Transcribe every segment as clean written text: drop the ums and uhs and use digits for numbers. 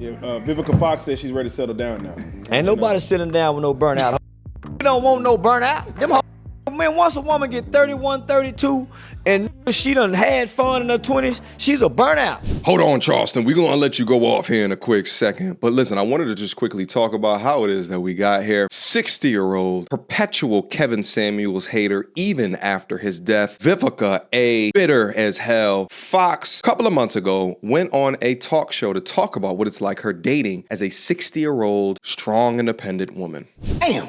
Yeah, Vivica Fox says she's ready to settle down now. Ain't nobody sitting down with no burnout. We don't want no burnout. Them man, once a woman get 31, 32, and she done had fun in her 20s, she's a burnout. Hold on, Charleston. We're going to let you go off here in a quick second. But listen, I wanted to just quickly talk about how it is that we got here. 60-year-old, perpetual Kevin Samuels hater, even after his death. Vivica, a bitter as hell. Fox, a couple of months ago, went on a talk show to talk about what it's like her dating as a 60-year-old, strong, independent woman. Damn.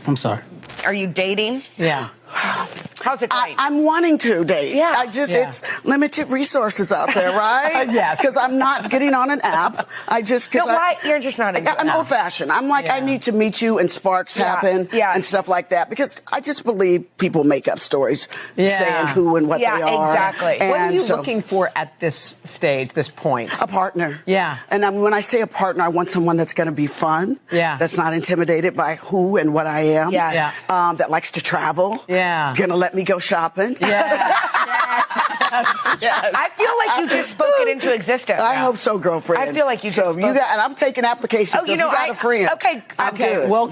I'm sorry. Are you dating? Yeah. How's it going? I'm wanting to date. Yeah. It's limited resources out there, right? Yes. Because I'm not getting on an app. Why? You're just not into I'm it. old fashioned. I'm like, I need to meet you and sparks happen and stuff like that. Because I just believe people make up stories saying who and what they are. Yeah, exactly. And what are you looking for at this stage, this point? A partner. Yeah. And when I say a partner, I want someone that's going to be fun. Yeah. That's not intimidated by who and what I am. Yeah. Yeah. That likes to travel. Yeah. Going to let me go shopping. Yeah. Yes. I feel like you just spoke it into existence. I hope so, girlfriend. I feel like you just so spoke. you got, and I'm taking applications. Oh, so if you got a friend. Okay. I'm good. We'll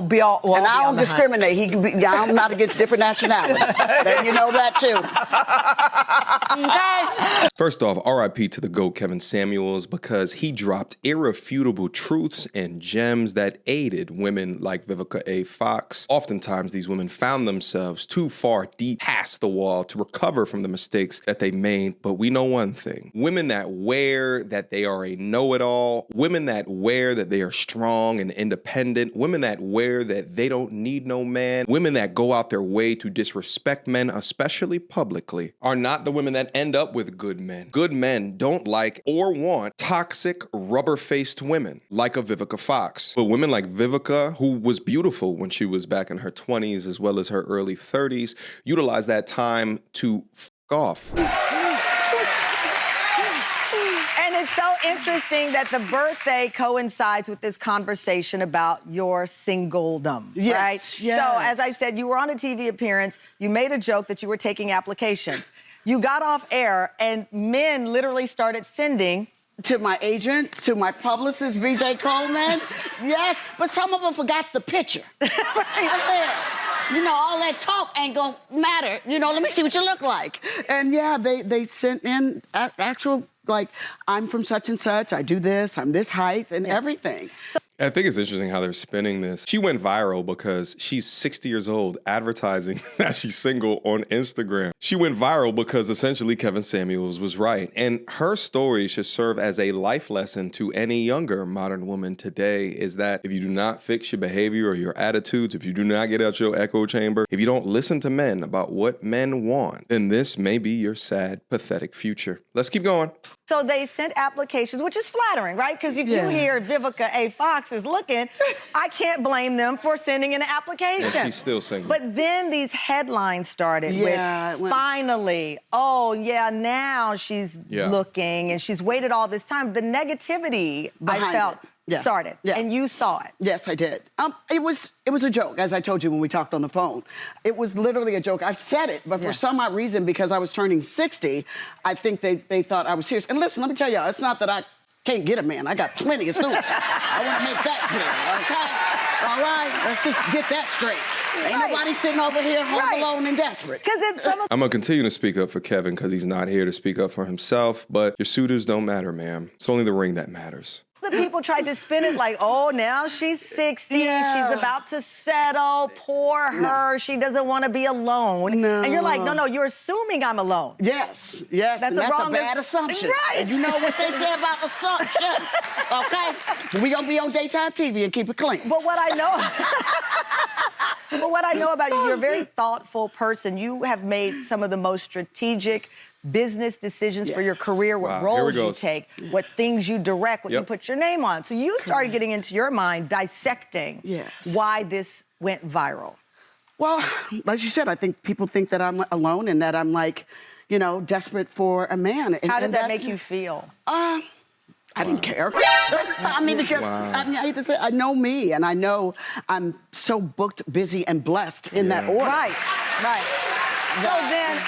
be all. We'll and be I on don't the discriminate. He can be. I'm not against different nationalities. Then you know that too. Okay. First off, RIP to the GOAT Kevin Samuels, because he dropped irrefutable truths and gems that aided women like Vivica A. Fox. Oftentimes, these women found themselves too far deep past the wall to recover from the mistakes that they made. But we know one thing. Women that wear that they are a know-it-all, women that wear that they are strong and independent, women that wear that they don't need no man, women that go out their way to disrespect men, especially publicly, are not the women that end up with good men. Good men don't like or want toxic, rubber-faced women like a Vivica Fox. But women like Vivica, who was beautiful when she was back in her 20s as well as her early 30s, utilized that time to f*** off. And it's so interesting that the birthday coincides with this conversation about your singledom, Yes, right? yes. So, as I said, you were on a TV appearance. You made a joke that you were taking applications. You got off air, and men literally started sending. To my agent, to my publicist, BJ Coleman. Yes, but some of them forgot the picture. You know, all that talk ain't gonna matter. You know, let me see what you look like. And yeah, they sent in actual, like, I'm from such and such, I do this, I'm this height, and everything. So I think it's interesting how they're spinning this. She went viral because she's 60 years old advertising that she's single on Instagram. She went viral because essentially Kevin Samuels was right. And her story should serve as a life lesson to any younger modern woman today, is that if you do not fix your behavior or your attitudes, if you do not get out your echo chamber, if you don't listen to men about what men want, then this may be your sad, pathetic future. Let's keep going. So they sent applications, which is flattering, right? Because if you hear Vivica A. Fox is looking, I can't blame them for sending in an application. And she's still single. But then these headlines started with, finally, oh, yeah, now she's looking, and she's waited all this time. The negativity, I felt, started, and you saw it. Yes, I did. It was a joke, as I told you when we talked on the phone. It was literally a joke. I've said it, but for some odd reason, because I was turning 60, I think they thought I was serious. And listen, let me tell you, it's not that I can't get a man. I got plenty of suits. I want to make that clear, okay? All right, let's just get that straight. Ain't nobody sitting over here home alone and desperate. I'm going to continue to speak up for Kevin because he's not here to speak up for himself, but your suitors don't matter, ma'am. It's only the ring that matters. The people tried to spin it like, oh, now she's 60, she's about to settle, poor her, she doesn't want to be alone. And you're like, no, you're assuming I'm alone. Yes, that's and a bad assumption. Right. And you know what they say about assumptions, okay? But we gonna be on daytime TV and keep it clean. But what I know about you, you're a very thoughtful person. You have made some of the most strategic business decisions for your career, what roles you take, what things you direct, what you put your name on. So you started getting into your mind dissecting why this went viral. Well, like you said, I think people think that I'm alone and that I'm like, you know, desperate for a man. How did that make you feel? I didn't care. I mean, because I hate to say, I know me, and I know I'm so booked, busy, and blessed in that order. Right. So then,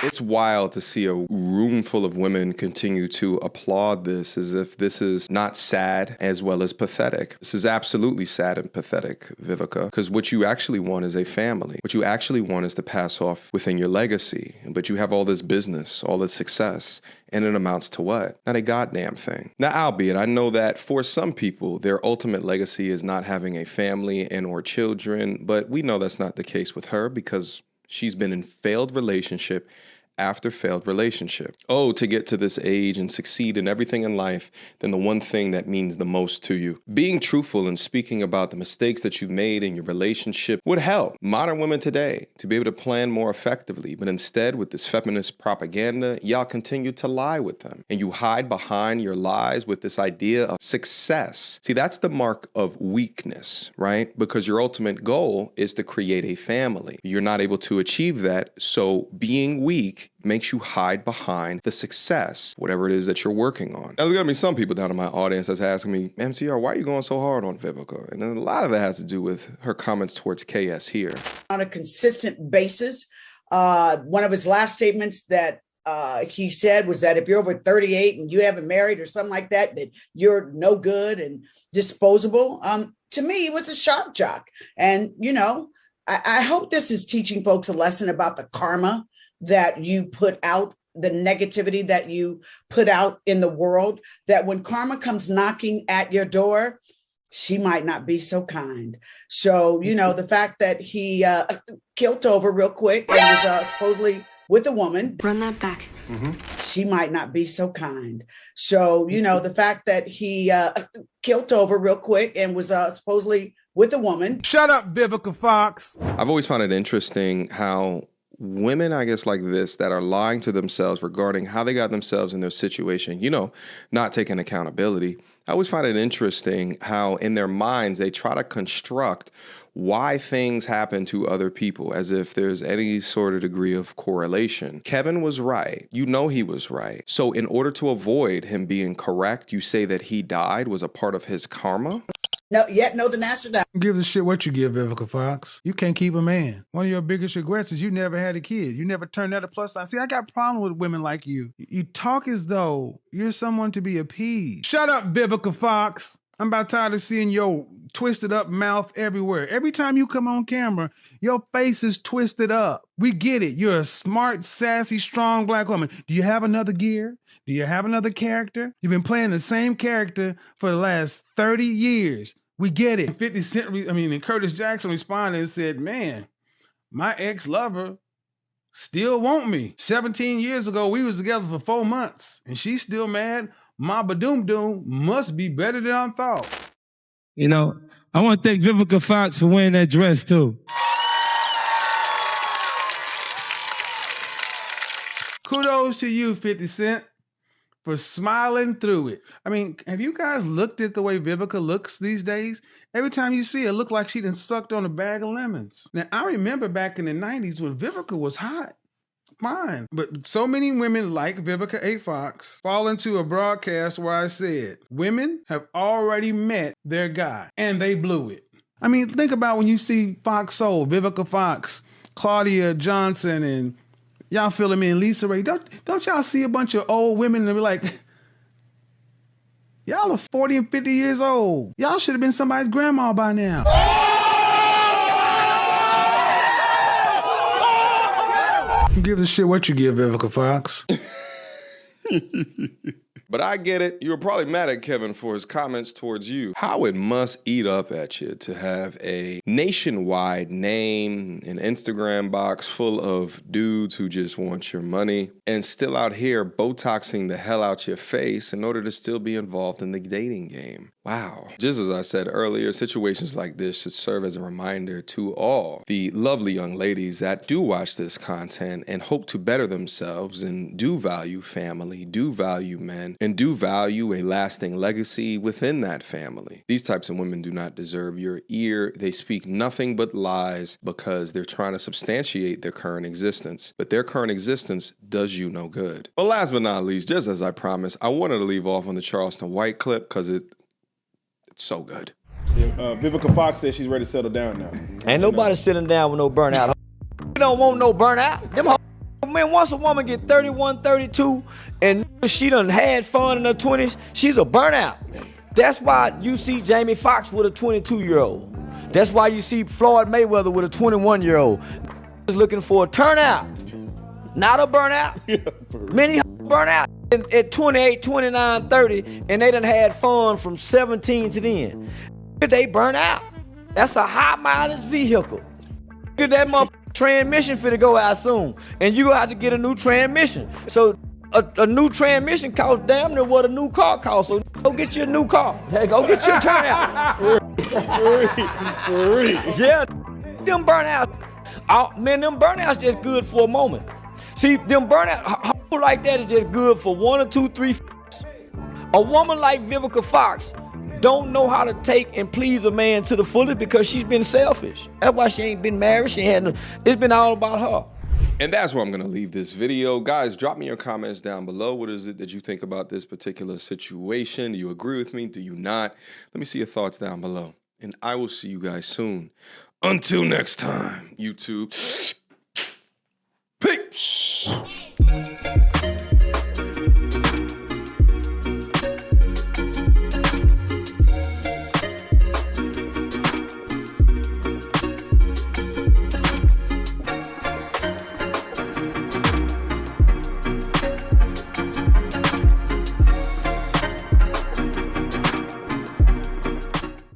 It's wild to see a room full of women continue to applaud this as if this is not sad as well as pathetic. This is absolutely sad and pathetic, Vivica, because what you actually want is a family. What you actually want is to pass off within your legacy. But you have all this business, all this success, and it amounts to what? Not a goddamn thing. Now, albeit, I know that for some people, their ultimate legacy is not having a family and or children, but we know that's not the case with her because she's been in failed relationship after failed relationship. Oh, to get to this age and succeed in everything in life, then the one thing that means the most to you. Being truthful and speaking about the mistakes that you've made in your relationship would help modern women today to be able to plan more effectively. But instead, with this feminist propaganda, y'all continue to lie with them. And you hide behind your lies with this idea of success. See, that's the mark of weakness, right? Because your ultimate goal is to create a family. You're not able to achieve that, so being weak makes you hide behind the success, whatever it is that you're working on. Now, there's gonna be some people down in my audience that's asking me, MTR, why are you going so hard on Vivica? And then a lot of that has to do with her comments towards KS here. On a consistent basis, one of his last statements that he said was that if you're over 38 and you haven't married or something like that, that you're no good and disposable. To me, it was a shock jock. And, you know, I hope this is teaching folks a lesson about the karma that you put out, the negativity that you put out in the world, that when karma comes knocking at your door, she might not be so kind. So, you know, the fact that he killed over real quick and was supposedly with a woman. Run that back. She might not be so kind. So, you know, the fact that he killed over real quick and was supposedly with a woman. Shut up, Vivica Fox. I've always found it interesting how women, I guess, like this, that are lying to themselves regarding how they got themselves in their situation, you know, not taking accountability. I always find it interesting how in their minds they try to construct why things happen to other people as if there's any sort of degree of correlation. Kevin was right. You know he was right. So in order to avoid him being correct, you say that he died was a part of his karma? No, yet know the national died. Give a shit what you give, Vivica Fox. You can't keep a man. One of your biggest regrets is you never had a kid. You never turned that a plus sign. See, I got a problem with women like you. You talk as though you're someone to be appeased. Shut up, Vivica Fox. I'm about tired of seeing your twisted up mouth everywhere. Every time you come on camera, your face is twisted up. We get it. You're a smart, sassy, strong black woman. Do you have another gear? Do you have another character? You've been playing the same character for the last 30 years. We get it. 50 Cent, and Curtis Jackson responded and said, man, my ex-lover still want me. 17 years ago, we was together for 4 months, and she's still mad. My badoom-doom must be better than I thought. You know, I want to thank Vivica Fox for wearing that dress, too. Kudos to you, 50 Cent, for smiling through it. I mean, have you guys looked at the way Vivica looks these days? Every time you see her, it look like she done sucked on a bag of lemons. Now, I remember back in the 90s when Vivica was hot. Fine. But so many women like Vivica A. Fox fall into a broadcast where I said, women have already met their guy, and they blew it. I mean, think about when you see Fox Soul, Vivica Fox, Claudia Johnson, and y'all feel me, and Lisa Ray. Don't y'all see a bunch of old women and be like, y'all are 40 and 50 years old. Y'all should have been somebody's grandma by now. Give a shit what you give, Vivica Fox. But I get it. You were probably mad at Kevin for his comments towards you. How it must eat up at you to have a nationwide name, an Instagram box full of dudes who just want your money, and still out here Botoxing the hell out your face in order to still be involved in the dating game. Wow. Just as I said earlier, situations like this should serve as a reminder to all the lovely young ladies that do watch this content and hope to better themselves and do value family, do value men, and do value a lasting legacy within that family. These types of women do not deserve your ear. They speak nothing but lies because they're trying to substantiate their current existence. But their current existence does you no good. But last but not least, just as I promised, I wanted to leave off on the Charleston White clip because it's so good. Vivica Fox says she's ready to settle down now. Ain't nobody sitting down with no burnout. We don't want no burnout. Them Man, once a woman get 31, 32, and she done had fun in her 20s, she's a burnout. That's why you see Jamie Foxx with a 22-year-old. That's why you see Floyd Mayweather with a 21-year-old. Is looking for a turnout, not a burnout. Many burn out at 28, 29, 30, and they done had fun from 17 to then. They burn out. That's a high mileage vehicle. Get that motherfucking transmission finna go out soon, and you gonna have to get a new transmission. So a new transmission costs damn near what a new car costs. So go get you a new car. Hey, go get your turnout. Yeah, them burnouts. Man, them burnouts just good for a moment. See, them burnout like that is just good for 1 or 2, 3. A woman like Vivica Fox don't know how to take and please a man to the fullest because she's been selfish. That's why she ain't been married. She hadn't. It's been all about her. And that's where I'm going to leave this video. Guys, drop me your comments down below. What is it that you think about this particular situation? Do you agree with me? Do you not? Let me see your thoughts down below. And I will see you guys soon. Until next time, YouTube. Peace.